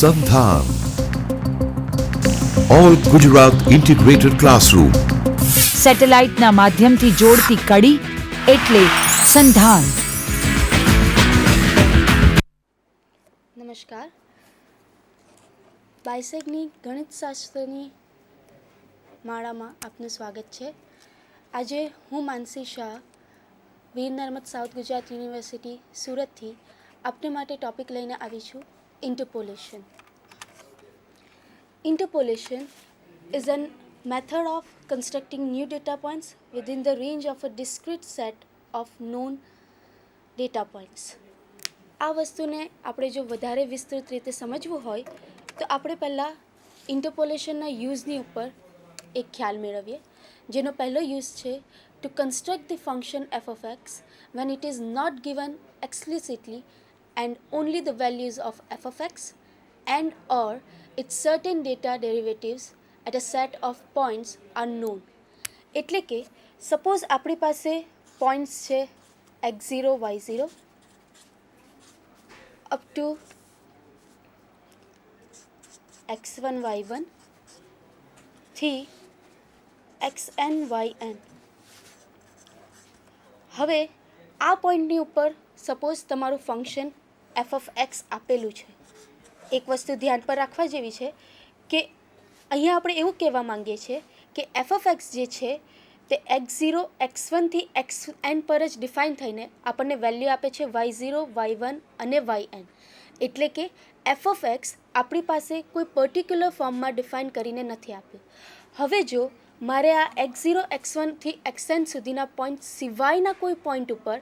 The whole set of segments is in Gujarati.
સંધાન ઓલ ગુજરાત ઇન્ટિગ્રેટેડ ક્લાસરૂમ સેટેલાઇટના માધ્યમથી જોડતી કડી એટલે સંધાન. નમસ્કાર. બાયસેગની ગણિતશાસ્ત્રની માળામાં આપનું સ્વાગત છે. આજે હું માનસી શાહ વીર નર્મદ સાઉથ ગુજરાત યુનિવર્સિટી સુરતથી આપને માટે ટોપિક લઈને આવી છું, interpolation. Interpolation is a method of constructing new data points within the range of a discrete set of known data points. આ વસ્તુને આપણે જો વધારે વિસ્તૃત રીતે સમજવું હોય તો આપણે પહેલાં ઇન્ટરપોલેશનના યુઝની ઉપર એક ખ્યાલ મેળવીએ, જેનો પહેલો યુઝ છે to construct the function F of X when it is not given explicitly and only the values of F of X and or its certain data derivatives at a set of points are known. એટલે કે સપોઝ આપણી પાસે પોઈન્ટ્સ છે x0 y0 up to x1 y1 થી xn yn. હવે આ પોઈન્ટની ઉપર સપોઝ તમારું ફંક્શન એફ ઓફ એક્સ આપેલું છે. એક વસ્તુ ધ્યાન પર રાખવા જેવી છે કે અહીંયા આપણે એવું કહેવા માંગીએ છીએ કે એફ ઓફ એક્સ જે છે તે x0 x1 થી xn પર જ ડિફાઇન થઈને આપણને વેલ્યુ આપે છે y0 y1 અને yn. એટલે કે એફ ઓફ એક્સ આપણી પાસે કોઈ પર્ટિક્યુલર ફોર્મમાં ડિફાઇન કરીને નથી આપ્યું. હવે જો મારે આ x0 x1 થી xn સુધીના પોઈન્ટ સિવાયના કોઈ પોઈન્ટ ઉપર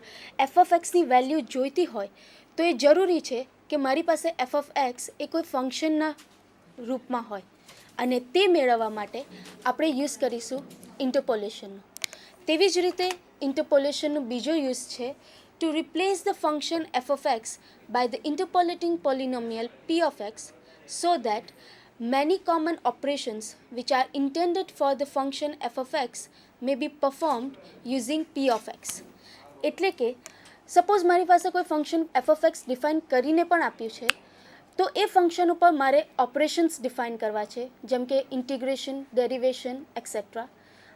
એફ ઓફ એક્સની વેલ્યુ જોઈતી હોય તો એ જરૂરી છે કે મારી પાસે એફ ઓફ એક્સ એ કોઈ ફંક્શનના રૂપમાં હોય, અને તે મેળવવા માટે આપણે યુઝ કરીશું ઇન્ટરપોલેશનનો. તેવી જ રીતે ઇન્ટરપોલેશનનો બીજો યુઝ છે to replace the function F of X by the interpolating polynomial P of X so that many common operations which are intended for the function f of x may be performed using p of x. એટલે કે સપોઝ મારી પાસે કોઈ function F of x define કરીને પણ આપ્યું છે તો એ ફંક્શન ઉપર મારે ઓપરેશન્સ ડિફાઇન કરવા છે, જેમ કે ઇન્ટિગ્રેશન, ડેરિવેશન એક્સેટ્રા.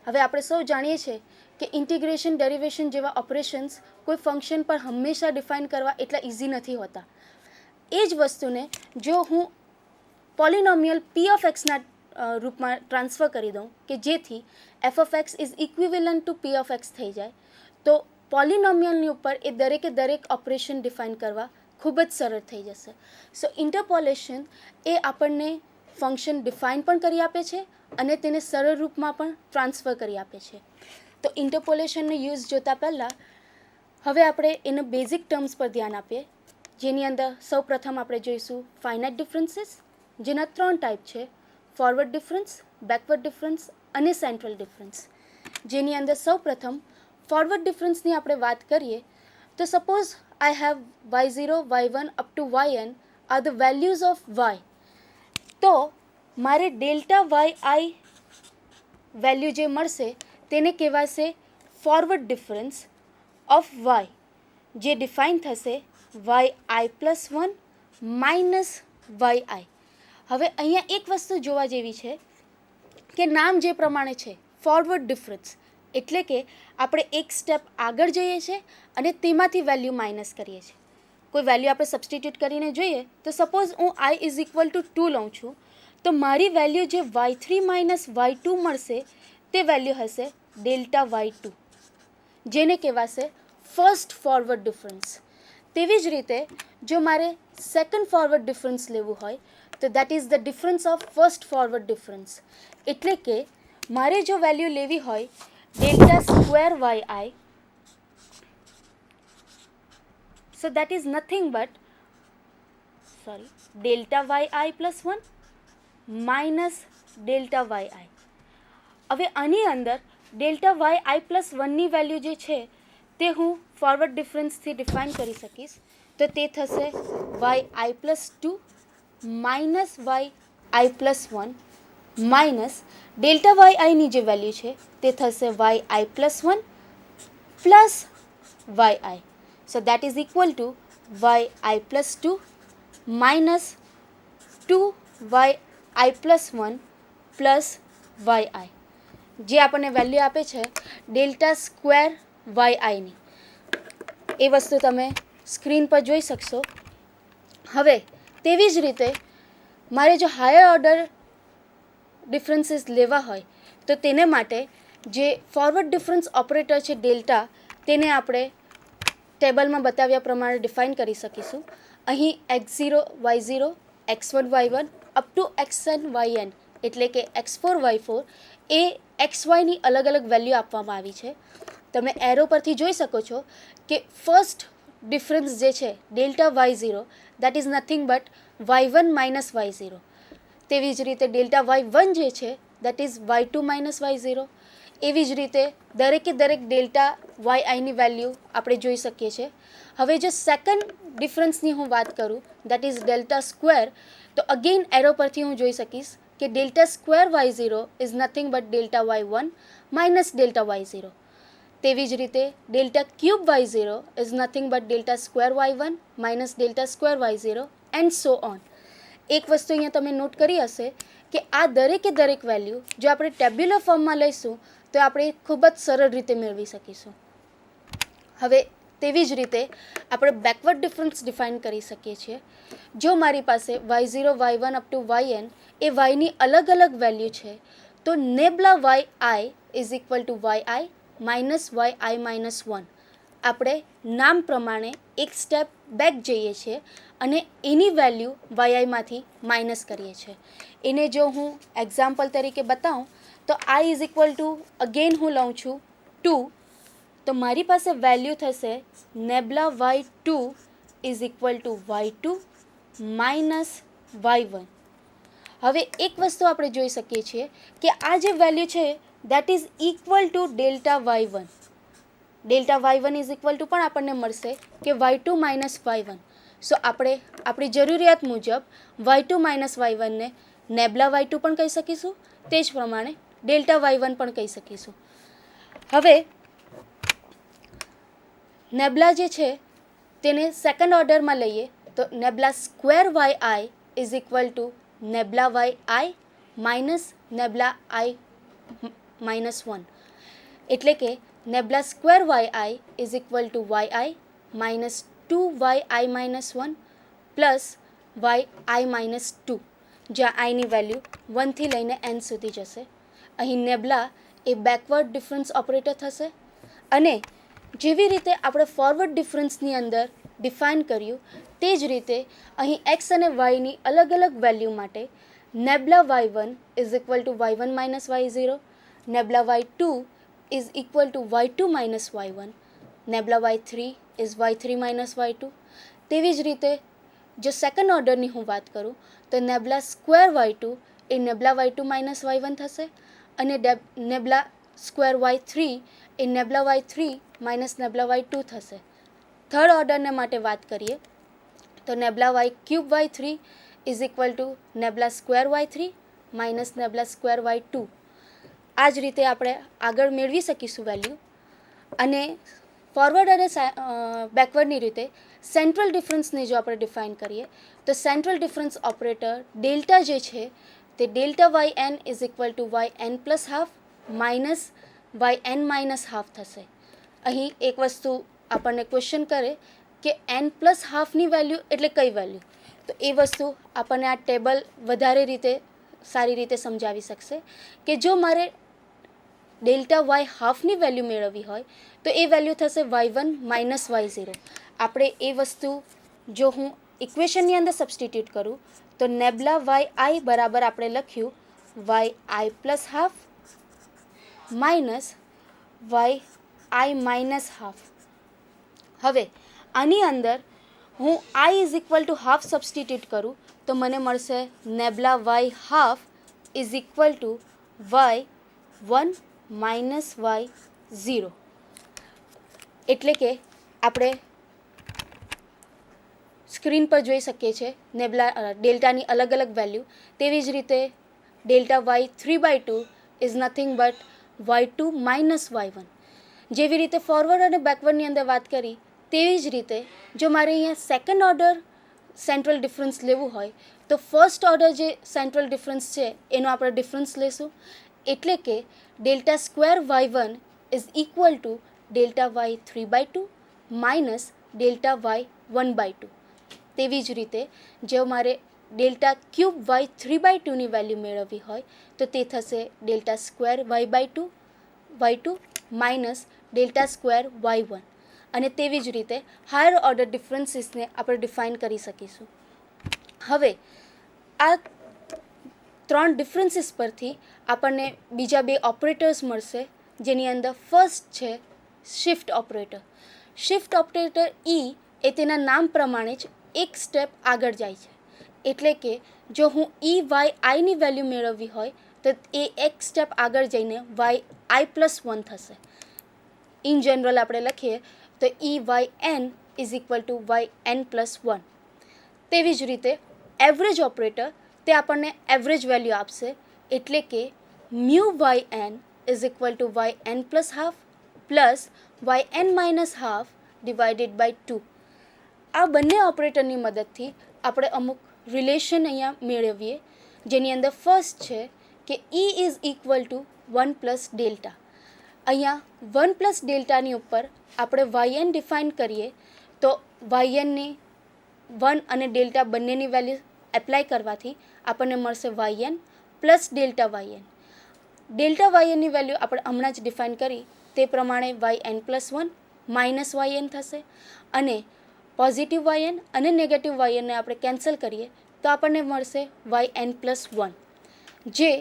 હવે આપણે સૌ જાણીએ છીએ કે ઇન્ટિગ્રેશન, ડેરિવેશન જેવા ઓપરેશન્સ કોઈ ફંક્શન પર હંમેશા ડિફાઇન કરવા એટલા ઇઝી નથી હોતા. એ જ વસ્તુને જો હું પોલિનોમિયલ પી ઓફ એક્સના રૂપમાં ટ્રાન્સફર કરી દઉં કે જેથી F of x is equivalent two P of x થઈ જાય, તો પોલિનોમિયલની ઉપર એ દરેકે દરેક ઓપરેશન ડિફાઇન કરવા ખૂબ જ સરળ થઈ જશે. સો ઇન્ટરપોલેશન એ આપણને ફંક્શન ડિફાઇન પણ કરી આપે છે અને તેને સરળ રૂપમાં પણ ટ્રાન્સફર કરી આપે છે. તો ઇન્ટરપોલેશનનો યુઝ જોતાં પહેલાં હવે આપણે એના બેઝિક ટર્મ્સ પર ધ્યાન આપીએ, જેની અંદર સૌ પ્રથમ આપણે જોઈશું ફાઇનાઇટ ડિફરન્સીસ, જેના 3 ટાઈપ છે: ફોરવર્ડ ડિફરન્સ, બેકવર્ડ ડિફરન્સ અને સેન્ટ્રલ ડિફરન્સ. જેની અંદર સૌ પ્રથમ ફોરવર્ડ ડિફરન્સની આપણે વાત કરીએ તો suppose I have y0 y1 up to yn are the values of y. તો મારે ડેલ્ટા y વેલ્યુ જે મળશે તેને કહેવાશે ફોરવર્ડ ડિફરન્સ ઓફ y, જે ડિફાઇન થશે yi પ્લસ 1 માઇનસ yi. હવે અહીંયા એક વસ્તુ જોવા જેવી છે કે નામ જે પ્રમાણે છે ફોરવર્ડ ડિફરન્સ, એટલે કે આપણે એક સ્ટેપ આગળ જઈએ છીએ અને તેમાંથી વેલ્યુ માઇનસ કરીએ છીએ. કોઈ વેલ્યુ આપણે સબસ્ટિટ્યૂટ કરીને જોઈએ તો સપોઝ હું i ઇઝ ઇક્વલ ટુ 2 લઉં છું, તો મારી વેલ્યુ જે y3 માઇનસ y2 મળશે તે વેલ્યુ હશે ડેલ્ટા y2, જેને કહેવાશે ફર્સ્ટ ફોરવર્ડ ડિફરન્સ. તેવી જ રીતે જો મારે સેકન્ડ ફોરવર્ડ ડિફરન્સ લેવું હોય તો that is the difference of first forward difference. એટલે કે મારે જો વેલ્યુ લેવી હોય delta square yi, so that is nothing but delta yi plus 1 minus delta yi. હવે આની અંદર ડેલ્ટા yi પ્લસ 1ની વેલ્યુ જે છે તે હું ફોરવર્ડ ડિફરન્સથી ડિફાઇન કરી શકીશ, તો તે થશે yi plus 2 minus yi plus 1 minus delta yiની જે વેલ્યુ છે તે થશે yi plus 1 plus yi. So that is equal to yi plus 2 minus 2yi+1 plus yi, જે આપણને વેલ્યુ આપે છે ડેલ્ટા સ્ક્વેર વાયઆઈની. એ વસ્તુ તમે સ્ક્રીન પર જોઈ શકશો. હવે તેવી જ રીતે મારે જો હાયર ઓર્ડર ડિફરન્સીસ લેવા હોય તો તેને માટે જે ફોરવર્ડ ડિફરન્સ ઓપરેટર છે ડેલ્ટા, તેને આપણે ટેબલમાં બતાવ્યા પ્રમાણે ડિફાઇન કરી શકીશું. અહીં x0 y0 x1 y1 up to xn yn એટલે કે x4 y4 એ xyની અલગ અલગ વેલ્યુ આપવામાં આવી છે. તમે એરો પરથી જોઈ શકો છો કે ફર્સ્ટ ડિફરન્સ જે છે delta y0 that is nothing but y1 minus y0. તેવી જ રીતે ડેલ્ટા y1 જે છે that is y2 minus y0. એવી જ રીતે દરેકે દરેક ડેલ્ટા વાયઆઈની વેલ્યુ આપણે જોઈ શકીએ છીએ. હવે જો સેકન્ડ ડિફરન્સની હું વાત કરું દેટ ઇઝ ડેલ્ટા સ્ક્વેર, તો અગેન એરો પરથી હું જોઈ શકીશ કે delta square y0 is nothing but delta y1 minus delta y0. તેવી જ રીતે delta cube y0 is nothing but delta square y1 minus delta square y0 and so on. એક વસ્તુ અહીંયા તમે નોટ કરી હશે કે આ દરેકે દરેક વેલ્યુ જો આપણે ટેબ્યુલર ફોર્મમાં લઈશું તો આપણે ખૂબ જ સરળ રીતે મેળવી શકીશું. હવે તેવી જ રીતે આપણે બેકવર્ડ ડિફરન્સ ડિફાઇન કરી શકીએ છીએ. જો મારી પાસે y0 y1 up to yn એ yની અલગ અલગ વેલ્યુ છે, તો નેબલા yi is equal to yi minus yi minus 1. આપણે નામ પ્રમાણે એક સ્ટેપ બેક જઈએ છીએ અને એની વેલ્યુ વાયઆઈમાંથી માઇનસ કરીએ છીએ. એને જો હું એક્ઝામ્પલ તરીકે બતાવું તો આઈ ઇઝ ઇક્વલ ટુ અગેન હું લઉં છું 2, તો મારી પાસે વેલ્યુ થશે નેબલા y2 is equal two y2 minus y1. હવે એક વસ્તુ આપણે જોઈ શકીએ છીએ કે આ જે વેલ્યુ છે that is equal to delta y1. Delta y1 is equal two પણ આપણને મળશે કે y2 માઇનસ y1. સો આપણે આપણી જરૂરિયાત મુજબ y2 માઇનસ y1 ને નેબલા y2 પણ કહી શકીશું, તે જ પ્રમાણે ડેલ્ટા y1 પણ કહી શકીશું. હવે નેબલા જે છે તેને સેકન્ડ ઓર્ડરમાં લઈએ તો nabla square yi is equal to nabla yi minus nabla i minus 1. એટલે કે nabla square yi is equal to yi minus 2yi minus 1 plus yi minus 2, જ્યાં આઈની વેલ્યુ 1 થી લઈને n સુધી જશે. અહીં નેબલા એ બેકવર્ડ ડિફરન્સ ઓપરેટર થશે. અને જેવી રીતે આપણે ફોરવર્ડ ડિફરન્સની અંદર ડિફાઇન કર્યું તે જ રીતે અહીં એક્સ અને વાયની અલગ અલગ વેલ્યુ માટે નેબલા y1 is equal two y1 minus y0, નેબલા y2 is equal two y2 minus y1, નેબલા y3 is y3 minus y2. તેવી જ રીતે જો સેકન્ડ ઓર્ડરની હું વાત કરું તો નેબલા સ્ક્વેર y2 એ નેબલા y2 માઇનસ y1 થશે અને નેબલા સ્ક્વેર y3 એ નેબલા y3 માઇનસ નેબલા y2 થશે. થર્ડ ઓર્ડરને માટે વાત કરીએ તો nabla y cube y3 is equal to nabla square y3 minus nabla square y2. આ જ રીતે આપણે આગળ મેળવી શકીશું વેલ્યુ. અને ફોરવર્ડ અને બેકવર્ડની રીતે સેન્ટ્રલ ડિફરન્સને જો આપણે ડિફાઇન કરીએ તો સેન્ટ્રલ ડિફરન્સ ઓપરેટર ડેલ્ટા જે છે તે delta yn is equal two yn plus half minus yn minus half થશે. અહીં એક વસ્તુ આપણને ક્વેશ્ચન કરે કે n પ્લસ હાફની વેલ્યુ એટલે કઈ વેલ્યુ, તો એ વસ્તુ આપણને આ ટેબલ વધારે રીતે સારી રીતે સમજાવી શકશે કે જો મારે ડેલ્ટા y હાફની વેલ્યુ મેળવવી હોય તો એ વેલ્યુ થશે y1 માઇનસ y0. આપણે એ વસ્તુ જો હું ઇક્વેશનની અંદર સબસ્ટિટ્યૂટ કરું તો નેબલા yi બરાબર આપણે લખ્યું yi plus half minus yi minus half. હવે આની અંદર હું i is equal two half substitute કરું તો મને મળશે નેબલા y half is equal two y1 minus y0. એટલે કે આપણે સ્ક્રીન પર જોઈ શકીએ છીએ ડેલ્ટાની અલગ અલગ વેલ્યુ. તેવી જ રીતે delta y3/2 is nothing but y2 minus y1. જેવી રીતે ફોરવર્ડ અને બેકવર્ડની અંદર વાત કરી તેવી જ રીતે જો મારે અહીંયા સેકન્ડ ઓર્ડર સેન્ટ્રલ ડિફરન્સ લેવું હોય તો ફર્સ્ટ ઓર્ડર જે સેન્ટ્રલ ડિફરન્સ છે એનો આપણે ડિફરન્સ લેશું, એટલે કે delta square y1 is equal to delta y 3/2 minus delta y 1/2. તેવી જ રીતે જો મારે ડેલ્ટા ક્યુબ વાય 3/2ની વેલ્યુ મેળવવી હોય તો તે થશે delta square y2 minus delta square y1. અને તેવી જ રીતે હાયર ઓર્ડર ડિફરન્સીસને આપણે ડિફાઇન કરી શકીશું. હવે આ 3 ડિફરન્સીસ પરથી આપણને બીજા 2 ઓપરેટર્સ મળશે, જેની અંદર ફર્સ્ટ છે શિફ્ટ ઓપરેટર. શિફ્ટ ઓપરેટર એ તેના નામ પ્રમાણે જ એક સ્ટેપ આગળ જાય છે. એટલે કે જો હું વાય આઈની વેલ્યુ મેળવવી હોય તો એ એક સ્ટેપ આગળ જઈને y(i+1) થશે. ઇન જનરલ આપણે લખીએ તો y n is equal to yn+1. તેવી જ રીતે એવરેજ ઓપરેટર તે આપણને એવરેજ વેલ્યુ આપશે, એટલે કે μyn is equal to yn+½ plus yn-½ divided by 2. આ બંને ઓપરેટરની મદદથી આપણે અમુક રિલેશન અહીંયા મેળવીએ, જેની અંદર ફર્સ્ટ છે કે is equal to 1 plus delta. અહીંયા 1 પ્લસ ડેલ્ટાની ઉપર આપણે yn ડિફાઇન કરીએ તો ynની 1 અને ડેલ્ટા બંનેની વેલ્યુ એપ્લાય કરવાથી આપણને મળશે yn plus delta yn. Delta ynની વેલ્યુ આપણે હમણાં જ ડિફાઇન કરી તે પ્રમાણે yn+1 માઇનસ yn થશે, અને પોઝિટિવ yn અને નેગેટિવ ynને આપણે કેન્સલ કરીએ તો આપણને મળશે yn+1, જે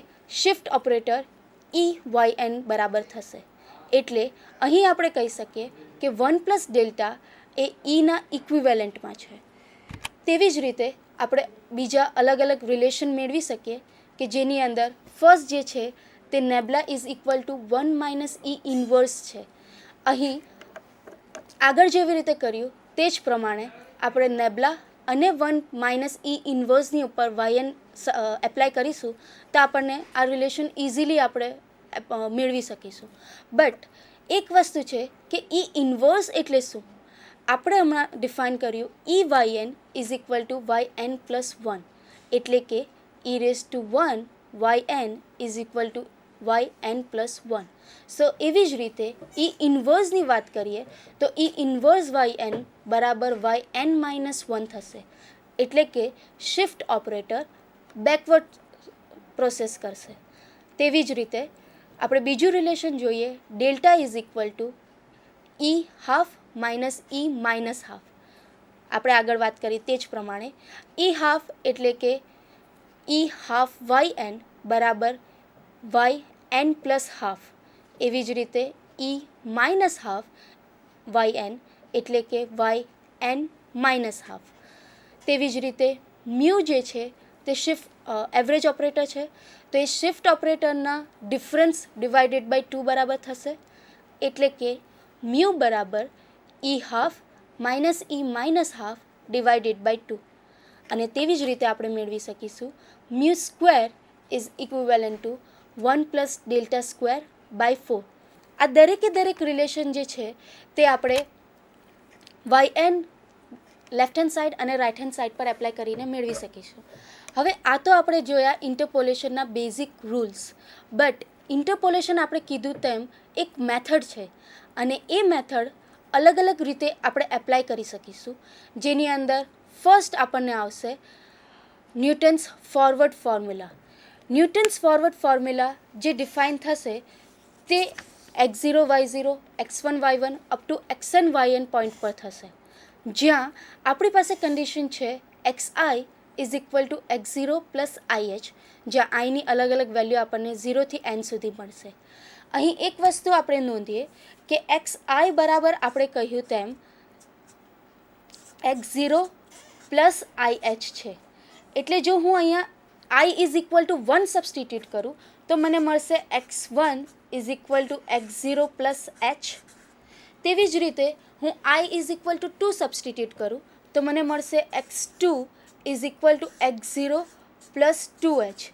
શિફ્ટ ઓપરેટર yn બરાબર થશે. એટલે અહીં આપણે કહી શકીએ કે 1 પ્લસ ડેલ્ટા એ ના ઇક્વિવેલન્ટમાં છે. તેવી જ રીતે આપણે બીજા અલગ અલગ રિલેશન મેળવી શકીએ કે જેની અંદર ફર્સ્ટ જે છે તે nabla is equal to 1 minus inverse છે. અહીં આગળ જેવી રીતે કર્યું તે જ પ્રમાણે આપણે નેબ્લા અને 1 માઇનસ ઇન્વર્સની ઉપર yn એપ્લાય કરીશું તો આપણને આ રિલેશન ઇઝીલી આપણે મેળવી શકીશું. બટ એક વસ્તુ છે કે ઇન્વર્સ એટલે શું? આપણે હમણાં ડિફાઇન કર્યું yn is equal to yn+1, એટલે કે e⁻1 yn is equal to yn+1. સો એવી જ રીતે ઇન્વર્સની વાત કરીએ તો ઇન્વર્સ yn બરાબર yn-1 થશે. એટલે કે શિફ્ટ ઓપરેટર બેકવર્ડ પ્રોસેસ કરશે. તેવી જ રીતે આપણે બીજું રિલેશન જોઈએ, delta is equal two e½ minus e-½. આપણે આગળ વાત કરી તે જ પ્રમાણે e½ એટલે કે e½ yn બરાબર yn+½. એવી જ રીતે e-½ yn એટલે કે yn-½. તેવી જ રીતે મ્યુ જે છે તે શિફ્ટ એવરેજ ઓપરેટર છે, તો એ શિફ્ટ ઓપરેટરના ડિફરન્સ ડિવાઇડેડ બાય 2 બરાબર થશે. એટલે કે મ્યુ બરાબર e½ minus e-½ divided by 2. અને તેવી જ રીતે આપણે મેળવી શકીશું mu square is equivalent to 1 plus delta square by 4. આ દરેક રિલેશન જે છે તે આપણે yn લેફ્ટ હેન્ડ સાઈડ અને રાઇટ હેન્ડ સાઈડ પર એપ્લાય કરીને મેળવી શકીશું. હવે આ તો આપણે જોયા ઇન્ટરપોલેશનના બેઝિક રૂલ્સ, બટ ઇન્ટરપોલેશન આપણે કીધું તેમ એક મેથડ છે, અને એ મેથડ અલગ અલગ રીતે આપણે એપ્લાય કરી શકીશું. જેની અંદર ફર્સ્ટ આપણને આવશે Newton's forward formula. Newton's forward formula જે ડિફાઇન થશે તે x0 y0 x1 y1 up to xn yn point પર થશે, જ્યાં આપણી પાસે કન્ડિશન છે xi is equal two x0 plus ih, જ્યાં આઈની અલગ અલગ વેલ્યુ આપણને 0 થી n સુધી મળશે. અહીં એક વસ્તુ આપણે નોંધીએ કે xi બરાબર આપણે કહ્યું તેમ x0 પ્લસ ih છે. એટલે જો હું અહીંયા i is equal to 1 substitute કરું તો મને મળશે x1 is equal two x0 plus h. તેવી જ રીતે હું i is equal two 2 substitute કરું તો મને મળશે x2 is equal two x0 plus 2h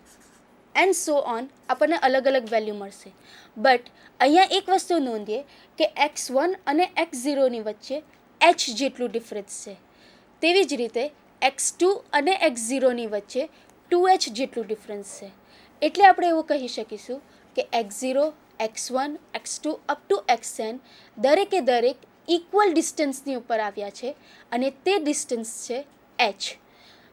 and so on. આપણને અલગ અલગ વેલ્યુ મળશે. બટ અહીંયા એક વસ્તુ નોંધીએ કે x1 અને x0ની વચ્ચે h જેટલું ડિફરન્સ છે. તેવી જ રીતે x2 અને x0ની વચ્ચે 2h જેટલું ડિફરન્સ છે. એટલે આપણે એવું કહી શકીશું કે x0, x1, x2 up to xn દરેકે દરેક ઇક્વલ ડિસ્ટન્સની ઉપર આવ્યા છે અને તે ડિસ્ટન્સ છે h.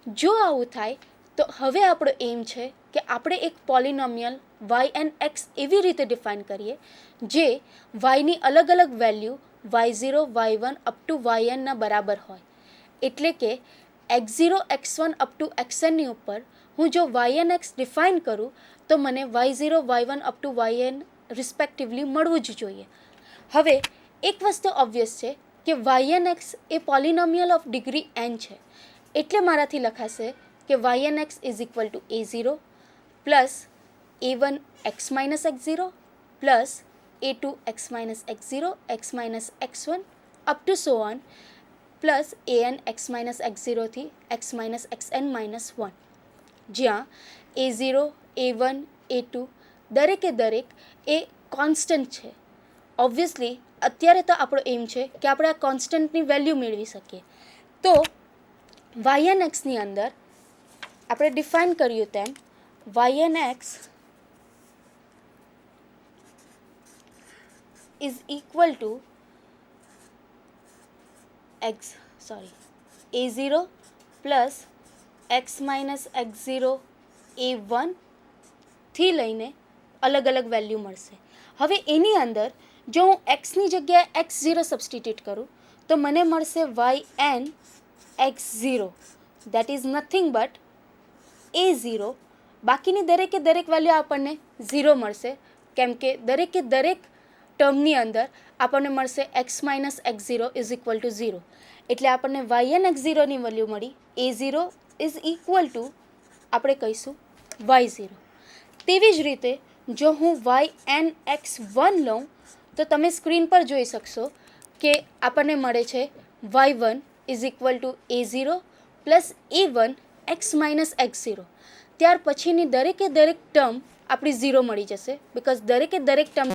જો આવું થાય તો હવે આપણો એમ છે કે આપણે એક પોલિનોમિયલ y(x) એવી રીતે ડિફાઇન કરીએ જે yની અલગ અલગ value y0, y1 up to yn ના બરાબર હોય. એટલે કે x0, x1 અપ ટુ xnની ઉપર હું જો yn(x) ડિફાઇન કરું તો મને y0, y1 up to yn respectively મળવું જ જોઈએ. હવે એક વસ્તુ ઓબ્વિયસ છે કે yn(x) A પોલિનોમિયલ of degree n છે. એટલે મારાથી લખાશે કે yn(x) is equal two a0 plus a1 x minus x0 plus a2 x minus x0 x minus x1 up to so on plus an x minus x0 થી x માઇનસ xn માઇનસ 1, જ્યાં a0, a1, a2 દરેકે દરેક એ કોન્સ્ટન્ટ છે. ઓબ્વિયસલી અત્યારે તો આપણો એમ છે કે આપણે આ કોન્સ્ટન્ટની વેલ્યુ મેળવી શકીએ. તો yn(x)ની અંદર આપણે ડિફાઇન કર્યું તેમ yn(x) is equal two a0 plus x minus x0 a1 થી લઈને અલગ અલગ વેલ્યુ મળશે. હવે એની અંદર જો હું એક્સની જગ્યાએ x0 સબસ્ટિટ્યૂટ કરું તો મને મળશે yn x0 that is nothing but a0. બાકીની દરેકે દરેક વેલ્યુ આપણને 0 મળશે કેમ કે દરેકે દરેક ટર્મની અંદર આપણને મળશે x minus x0 is equal two 0. એટલે આપણને yn(x0)ની વેલ્યુ મળી a0 ઇઝ ઇક્વલ ટુ આપણે કહીશું y0. તેવી જ રીતે જો હું yn(x1) લઉં તો તમે સ્ક્રીન પર જોઈ શકશો કે આપણને મળે છે y1 is equal two a0 plus a1 x minus x0. ત્યાર પછીની દરેકે દરેક ટર્મ આપણી 0 મળી જશે બિકોઝ દરેકે દરેક ટર્મ